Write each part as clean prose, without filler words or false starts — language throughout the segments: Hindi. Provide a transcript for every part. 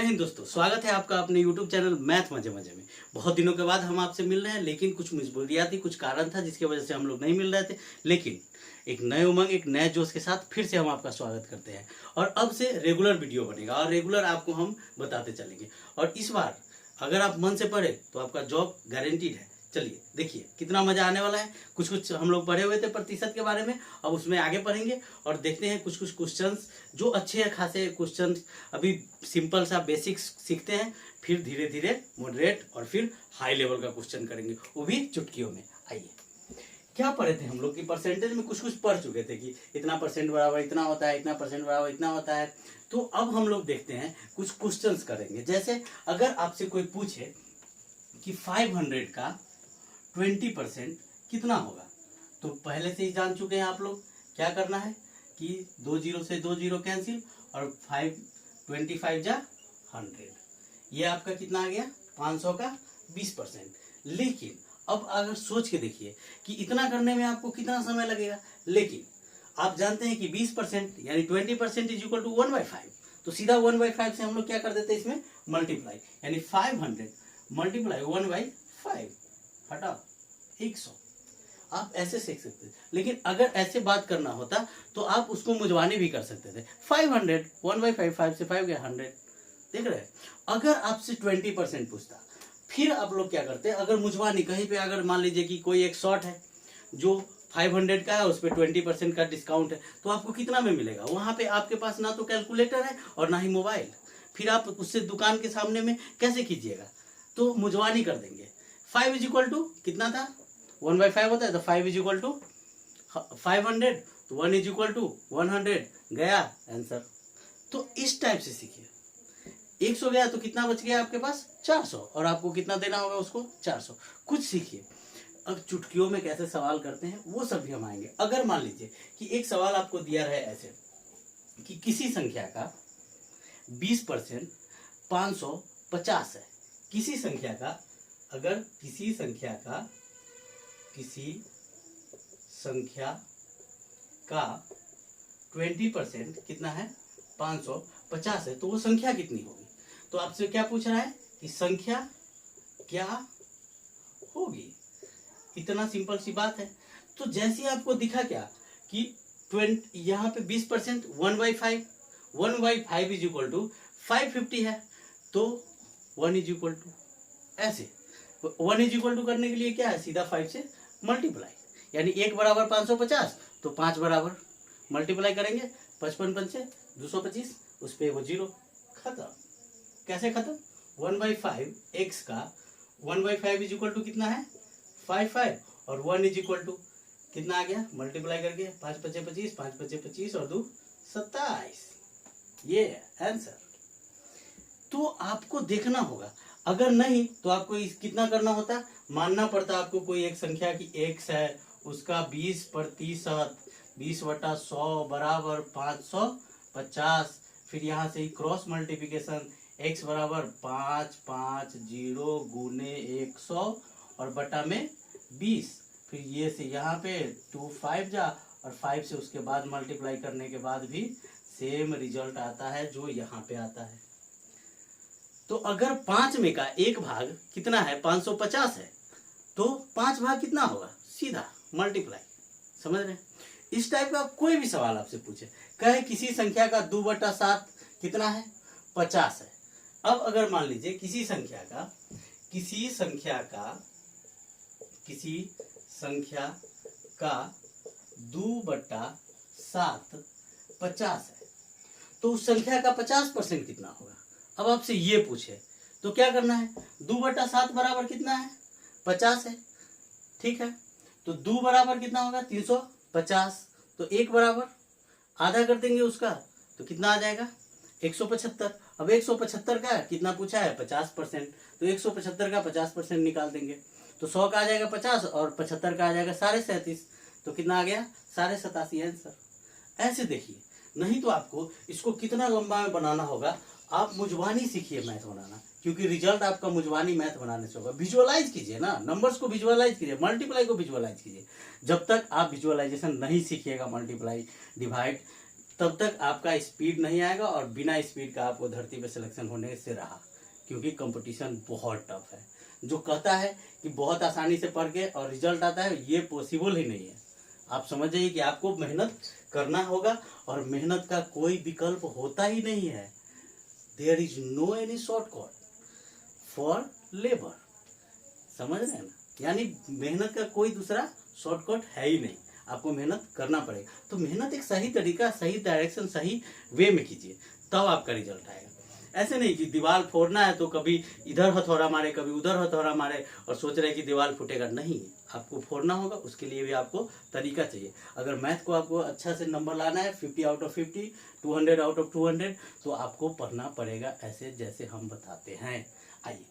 हिंद दोस्तों, स्वागत है आपका अपने YouTube चैनल मैथ मजे मजे में। बहुत दिनों के बाद हम आपसे मिल रहे हैं, लेकिन कुछ मजबूरियाती कुछ कारण था जिसकी वजह से हम लोग नहीं मिल रहे थे। लेकिन एक नए उमंग, एक नए जोश के साथ फिर से हम आपका स्वागत करते हैं और अब से रेगुलर वीडियो बनेगा और रेगुलर आपको हम बताते चलेंगे। और इस बार अगर आप मन से पढ़े तो आपका जॉब गारंटीड है। चलिए देखिए कितना मजा आने वाला है। कुछ कुछ हम लोग पढ़े हुए थे प्रतिशत के बारे में, अब उसमें आगे पढ़ेंगे और देखते हैं कुछ कुछ क्वेश्चंस जो अच्छे खासे क्वेश्चंस। अभी सिंपल सा बेसिक्स सीखते हैं, फिर धीरे धीरे मॉडरेट और फिर हाई लेवल का क्वेश्चन करेंगे, वो भी चुटकियों में। आइए, क्या पढ़े थे हम लोग की परसेंटेज में कुछ कुछ पढ़ चुके थे कि इतना परसेंट बराबर इतना होता है, इतना परसेंट बराबर इतना होता है। तो अब हम लोग देखते हैं कुछ क्वेश्चंस करेंगे। जैसे अगर आपसे कोई पूछे कि 500 का 20% कितना होगा, तो पहले से ही जान चुके हैं आप लोग क्या करना है कि 2 जीरो से 2 जीरो कैंसिल और 25 जा 100। ये आपका कितना आ गया 500 का 20%। लेकिन अब अगर सोच के देखिए कि इतना करने में आपको कितना समय लगेगा, लेकिन आप जानते हैं कि 20% यानी 20% इज इक्वल टू 1/5। तो सीधा 1/5 से हम लोग क्या कर देते हैं इसमें मल्टीप्लाई, यानी 500 मल्टीप्लाई 1/5 हटाओ 100। आप ऐसे सीख सकते थे, लेकिन अगर ऐसे बात करना होता तो आप उसको मुझवानी भी कर सकते थे। 500 1/5, 5 से 5 गया 100। देख रहे हैं, अगर आपसे 20% पूछता फिर आप लोग क्या करते हैं, अगर मुझवानी कहीं पे अगर मान लीजिए कि कोई एक शॉर्ट है जो 500 का है, उस पर 20% का डिस्काउंट है, तो आपको कितना में मिलेगा। वहां पे आपके पास ना तो कैलकुलेटर है और ना ही मोबाइल, फिर आप उससे दुकान के सामने में कैसे कीजिएगा, तो मुझवानी कर देंगे। 5 इज इक्वल टू कितना था 1/5 होता है, तो 5 इज इक्वल टू 500, तो 1 इज इक्वल टू 100 गया आंसर। तो इस टाइप से सीखिए। 100 गया तो कितना बच गया आपके पास 400, और आपको कितना देना होगा उसको 400। कुछ सीखिए। अब चुटकियों में कैसे सवाल करते हैं वो सब भी हम आएंगे। अगर मान लीजिए कि एक सवाल आपको दिया रहे ऐसे कि किसी संख्या का 20% 550 है। किसी संख्या का, अगर किसी संख्या का 20% कितना है 550 है, तो वो संख्या कितनी होगी। तो आपसे क्या पूछ रहा है कि संख्या क्या होगी। इतना सिंपल सी बात है। तो जैसे आपको दिखा क्या कि 20 यहाँ पे 20% 1/5 इज इक्वल टू 550 है, तो 1 इज इक्वल टू ऐसे 1 इज इक्वल टू करने के लिए क्या है, सीधा 5 से मल्टीप्लाई, यानी 1 बराबर 550, तो 5 बराबर मल्टीप्लाई करेंगे 55 पंचे 225, उस पर वो जीरो, खत्म। कैसे खत्म, 1/5 x का 1/5 इज इक्वल टू कितना है 5 और 1 इज इक्वल टू कितना आ गया, मल्टीप्लाई करके 5 पचे 25, 5 पचे 25 और 2 27। ये आंसर। तो आपको देखना होगा, अगर नहीं तो आपको कितना करना होता, मानना पड़ता आपको कोई एक संख्या की x है, उसका 20% 20/100 बराबर 550। फिर यहाँ से ही क्रॉस मल्टीप्लिकेशन, x बराबर 550 गुने 100 और बटा में 20। फिर ये से यहाँ पे 2 5 जा और 5 से उसके बाद मल्टीप्लाई करने के बाद भी सेम रिजल्ट आता है जो यहाँ पे आता है। तो अगर 5 में का एक भाग कितना है 550 है, तो 5 भाग कितना होगा, सीधा मल्टीप्लाई। समझ रहे हैं। इस टाइप का कोई भी सवाल आपसे पूछे, कहे किसी संख्या का 2/7 कितना है 50 है। अब अगर मान लीजिए किसी संख्या का 2/7 50 है, तो उस संख्या का 50% कितना होगा। अब आपसे ये पूछे तो क्या करना है, 2/7 बराबर कितना है 50 है, ठीक है। तो 2 बराबर कितना होगा 350, तो 1 बराबर आधा कर देंगे उसका, तो कितना आ जाएगा 175। अब 175 का कितना पूछा है 50%, तो 175 का 50% निकाल देंगे, तो 100 का आ जाएगा 50 और 75 का आ जाएगा 37.5, तो कितना आ गया 87.5 आंसर। ऐसे देखिए, नहीं तो आपको इसको कितना लंबा में बनाना होगा। आप मुझवानी सीखिए मैथ बनाना, क्योंकि रिजल्ट आपका मुझवानी मैथ बनाने से होगा। विजुअलाइज कीजिए ना, नंबर्स को विजुअलाइज कीजिए, मल्टीप्लाई को विजुअलाइज कीजिए। जब तक आप विजुअलाइजेशन नहीं सीखिएगा, मल्टीप्लाई डिवाइड तब तक आपका स्पीड नहीं आएगा, और बिना स्पीड का आपको धरती पे सिलेक्शन होने से रहा, क्योंकि कंपटीशन बहुत टफ है। जो कहता है कि बहुत आसानी से पढ़ के और रिजल्ट आता है, ये पॉसिबल ही नहीं है। आप समझ जाइए कि आपको मेहनत करना होगा, और मेहनत का कोई विकल्प होता ही नहीं है। There is no any shortcut for labour. समझ रहे हैं ना, यानी मेहनत का कोई दूसरा शॉर्टकट है ही नहीं, आपको मेहनत करना पड़ेगा। तो मेहनत एक सही तरीका, सही डायरेक्शन, सही वे में कीजिए, तब आपका रिजल्ट आएगा। ऐसे नहीं कि दीवार फोड़ना है तो कभी इधर हथौड़ा मारे, कभी उधर हथौड़ा मारे और सोच रहे कि दीवार फूटेगा। नहीं, आपको फोड़ना होगा, उसके लिए भी आपको तरीका चाहिए। अगर मैथ को आपको अच्छा से नंबर लाना है, 50 आउट ऑफ 50, 200 आउट ऑफ 200, तो आपको पढ़ना पड़ेगा ऐसे जैसे हम बताते हैं। आइए,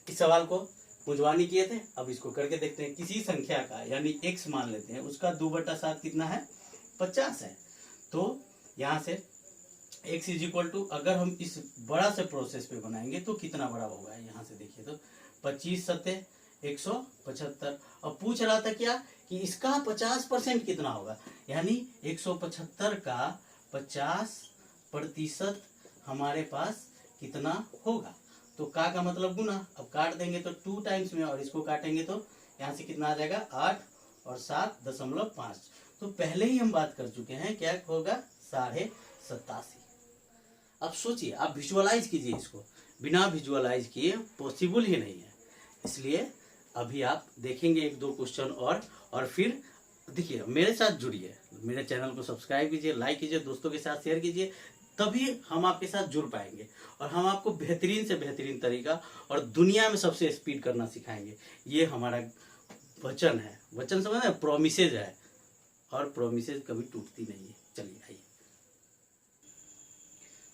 इस सवाल को मुंजवानी किए थे, अब इसको करके देखते हैं। किसी संख्या का, यानी x मान लेते हैं, उसका 2/7 कितना है? 50 है। तो यहाँ से x इज इक्वल टू, अगर हम इस बड़ा से प्रोसेस पे बनाएंगे तो कितना बड़ा होगा? यहाँ से देखिए तो 25 सत्ते 175। अब पूछ रहा था क्या कि इसका 50% कितना होगा, यानी 175 का 50% हमारे पास कितना होगा? तो का मतलब गुना। अब काट देंगे तो 2 टाइम्स में, और इसको काटेंगे तो यहाँ से कितना आ जाएगा? 8 और 7.5। तो पहले ही हम बात कर चुके हैं, क्या होगा? 87.5। अब सोचिए, आप विजुअलाइज कीजिए इसको, बिना विजुअलाइज किए पॉसिबल ही नहीं है। इसलिए अभी आप देखेंगे 1-2 क्वेश्चन और फिर देखिए, मेरे साथ जुड़िए, मेरे चैनल को सब्सक्राइब कीजिए, लाइक कीजिए, दोस्तों के साथ शेयर कीजिए, तभी हम आपके साथ जुड़ पाएंगे और हम आपको बेहतरीन से बेहतरीन तरीका और दुनिया में सबसे स्पीड करना सिखाएंगे। ये हमारा वचन है, वचन समझ रहे हैं, प्रोमिसेज है, और प्रोमिसेज कभी टूटती नहीं है। चलिए आइए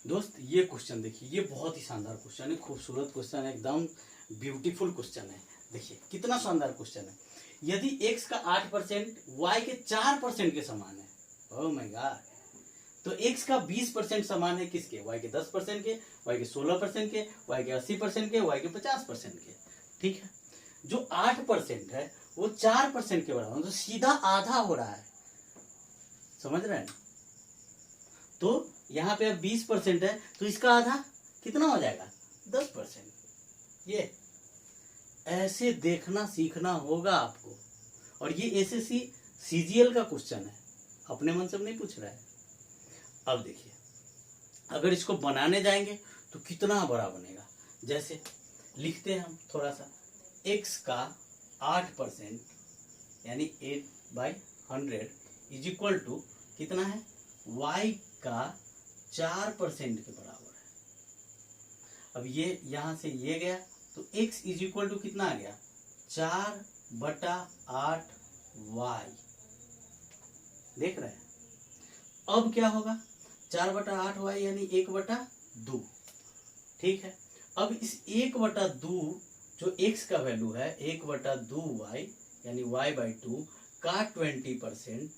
दोस्त, ये क्वेश्चन देखिए, ये बहुत ही शानदार क्वेश्चन है, खूबसूरत क्वेश्चन है, एकदम ब्यूटीफुल क्वेश्चन है। देखिए कितना शानदार क्वेश्चन है। यदि x का 8% y के 4% के समान है, ओह माय गॉड, तो x का 20% समान है किसके? y के 10% के, y के 16% के, y के 80% के, y के 50% के। ठीक है, जो 8% है वो 4% के बराबर, तो सीधा आधा हो रहा है। समझ रहे हैं? तो यहाँ पे अब 20% है, तो इसका आधा कितना हो जाएगा? 10%। ये ऐसे देखना सीखना होगा आपको, और ये एसएससी सीजीएल का क्वेश्चन है, अपने मन से नहीं पूछ रहा है। अब देखिए, अगर इसको बनाने जाएंगे तो कितना बड़ा बनेगा। जैसे लिखते हैं हम थोड़ा सा, x का 8% यानी 8/100 इज इक्वल टू कितना है? y का 4% के बराबर है। अब ये यहां से ये गया तो x इज इक्वल टू कितना आ गया? 4/8y। देख रहे हैं? अब क्या होगा? 4/8y यानी 1/2। ठीक है, अब इस 1/2 जो x का वैल्यू है, 1/2y यानी y/2 का 20%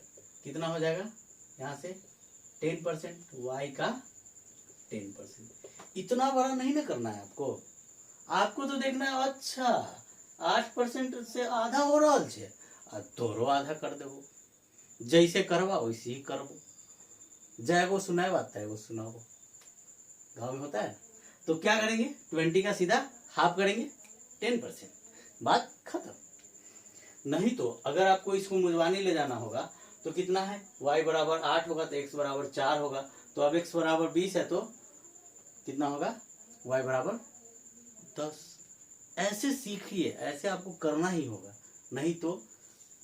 कितना हो जाएगा? यहाँ से 10%, y का 10%। इतना बड़ा नहीं ना करना है आपको, आपको तो देखना है अच्छा 8% से आधा हो रहा है, तोरो आधा कर देवो, जैसे करवा वैसे ही करबो, जाएगो सुनाए बात है वो सुनाओ, गाँव में होता है। तो क्या करेंगे? 20 का सीधा हाफ करेंगे, 10%, बात खत्म। नहीं तो अगर आपको इसको मुंजवानी ले जाना होगा तो कितना है? y बराबर 8 होगा तो x बराबर 4 होगा, तो अब x बराबर 20 है तो कितना होगा? y बराबर 10। ऐसे सीखिए, ऐसे आपको करना ही होगा, नहीं तो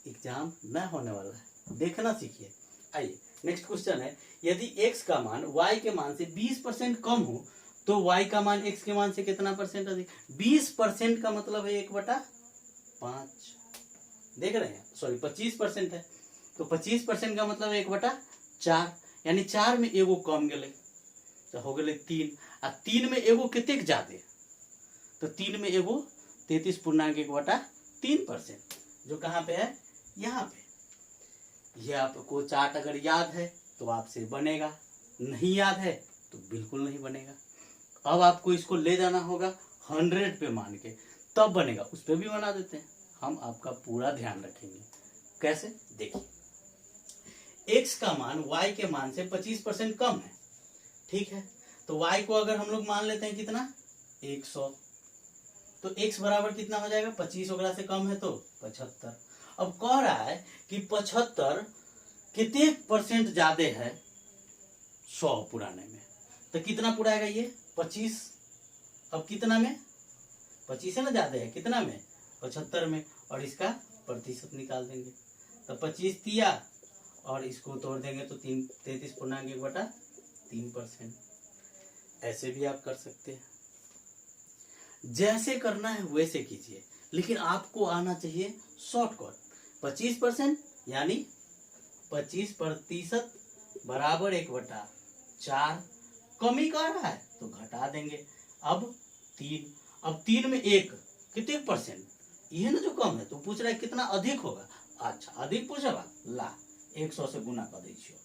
एग्जाम न होने वाला है। देखना सीखिए। आइए नेक्स्ट क्वेश्चन है, यदि x का मान y के मान से 20% कम हो तो y का मान x के मान से कितना परसेंट अधिक? 20% का मतलब है 1/5। देख रहे हैं? सॉरी 25% है, तो 25% का मतलब 1/4, यानी 4 में एगो कम गए तो हो गए 3, आ 3 में एगो कितने ज्यादा, तो 3 में एगो 33.1/3%, जो कहाँ पे है? यहाँ पे। ये आपको चार्ट अगर याद है तो आपसे बनेगा, नहीं याद है तो बिल्कुल नहीं बनेगा। अब आपको इसको ले जाना होगा 100 पे मान के, तब बनेगा। उस पर भी बना देते हैं, हम आपका पूरा ध्यान रखेंगे। कैसे? देखिए, x का मान y के मान से 25% कम है, ठीक है। तो y को अगर हम लोग मान लेते हैं कितना 100, तो x बराबर कितना हो जाएगा 25 वगैरह से कम है तो 75। अब कह रहा है कि 75 कितने % ज्यादा है 100 पुराने में, तो कितना पुराएगा ये 25। अब कितना में 25 है ना, ज्यादा है कितना में 75 में, और इसका प्रतिशत निकाल देंगे तो 25 तिया और इसको तोड़ देंगे तो 33.1/3%। ऐसे भी आप कर सकते हैं, जैसे करना है वैसे कीजिए, लेकिन आपको आना चाहिए शॉर्टकट। 25% यानी 25% बराबर 1/4, कमी कर रहा है तो घटा देंगे। अब 3 में 1 कितने %, ये ना जो कम है, तो पूछ रहा है कितना अधिक होगा। अच्छा अधिक पूछेगा, ला 100 से गुना कर दीजिए,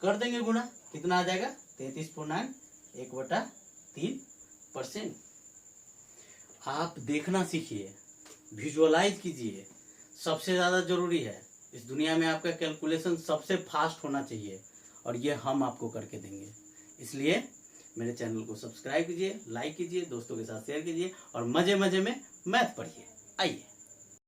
कर देंगे गुना, कितना आ जाएगा 33.1/3%। आप देखना सीखिए, विजुअलाइज कीजिए, सबसे ज्यादा जरूरी है इस दुनिया में। आपका कैलकुलेशन सबसे फास्ट होना चाहिए और ये हम आपको करके देंगे। इसलिए मेरे चैनल को सब्सक्राइब कीजिए, लाइक कीजिए, दोस्तों के साथ शेयर कीजिए और मजे मजे में मैथ पढ़िए। आइए।